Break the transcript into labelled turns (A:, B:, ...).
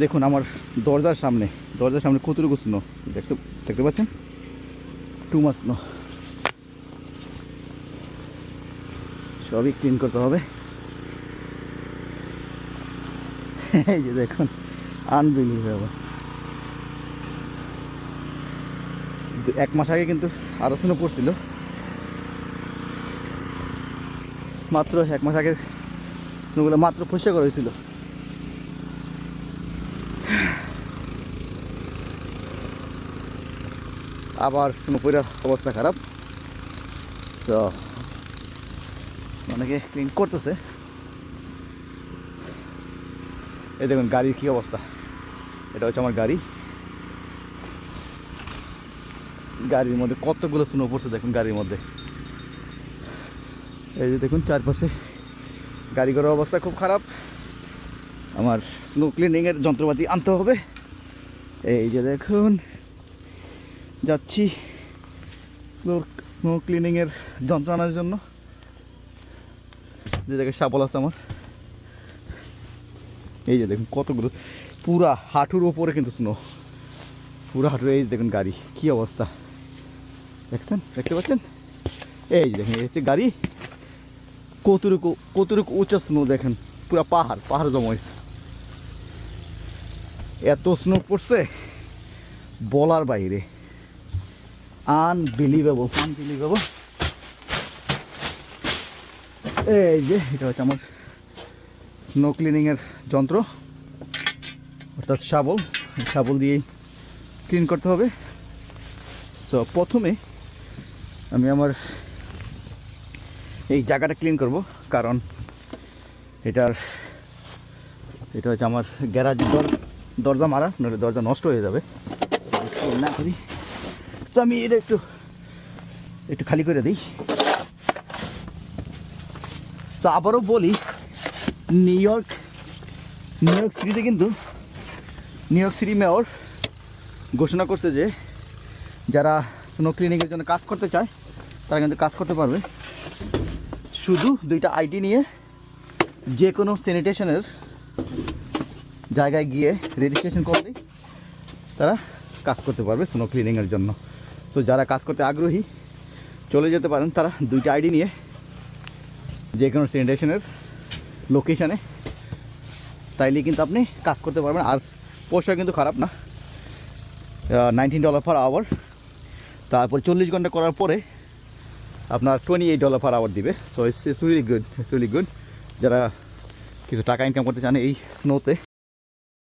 A: দেখুন আমার দরজার সামনে কতটুকু স্নো দেখতে পাচ্ছেন, টু মাছ স্নো। সবই ক্লিন করতে হবে। এই যে দেখুন, আনবিলিভেবল। 1 মাস আগে কিন্তু আরো স্নো পড়ছিল, মাত্র 1 মাস আগের স্নোগুলো মাত্র পরিষ্কার করা হয়েছিল। আবার স্নো পড়ার অবস্থা খারাপ, তো অনেকে ক্লিন করতেছে। এই দেখুন গাড়ির কি অবস্থা। এটা হচ্ছে আমার গাড়ির মধ্যে কতগুলো স্নো পড়ছে দেখুন গাড়ির মধ্যে। এই যে দেখুন চারপাশে গাড়ি ঘোড়ার অবস্থা খুব খারাপ। আমার স্নো ক্লিনিংয়ের যন্ত্রপাতি আনতে হবে। এই যে দেখুন যাচ্ছি স্নো ক্লিনিংয়ের যন্ত্র আনার জন্য। যে দেখে শাবল আছে আমার। এই যে দেখুন কতগুলো, পুরা হাঁটুর ওপরে কিন্তু স্নো, পুরা হাঁটুর। এই দেখুন গাড়ি কি অবস্থা দেখতে পাচ্ছেন। এই যে দেখুন এই হচ্ছে গাড়ি, কতটুকু উঁচা স্নো দেখেন, পুরা পাহাড় জমা হয়েছে। এত স্নো পড়ছে বলার বাইরে, আনবিলিভেবল। এই যে এটা হচ্ছে আমার স্নো ক্লিনিংয়ের যন্ত্র, অর্থাৎ শাবল দিয়েই ক্লিন করতে হবে। তো প্রথমে আমি আমার এই জায়গাটা ক্লিন করব, কারণ এটা হচ্ছে আমার গ্যারাজ দরজা মারা, নইলে দরজা নষ্ট হয়ে যাবে না করি। তো আমি এটা একটু খালি করে দিই। তো আবারও বলি, নিউ ইয়র্ক সিটিতে কিন্তু নিউ ইয়র্ক সিটি মেয়র ঘোষণা করছে যে যারা স্নো ক্লিনিংয়ের জন্য কাজ করতে চায় তারা কিন্তু কাজ করতে পারবে। শুধু 2টা আইডি নিয়ে যে কোনো স্যানিটেশনের জায়গায় গিয়ে রেজিস্ট্রেশন করলেই তারা কাজ করতে পারবে স্নো ক্লিনিংয়ের জন্য। তো যারা কাজ করতে আগ্রহী চলে যেতে পারেন তারা 2টা আইডি নিয়ে যে কোনো স্যানিটেশনের লোকেশানে, তাইলে কিন্তু আপনি কাজ করতে পারবেন। আর পয়সা কিন্তু খারাপ না, $19 পার আওয়ার। তারপর 40 ঘন্টা করার পরে আপনার $28 পার আওয়ার দিবে। So it's really good. যারা কিছু টাকা ইনকাম করতে চান এই স্নোতে,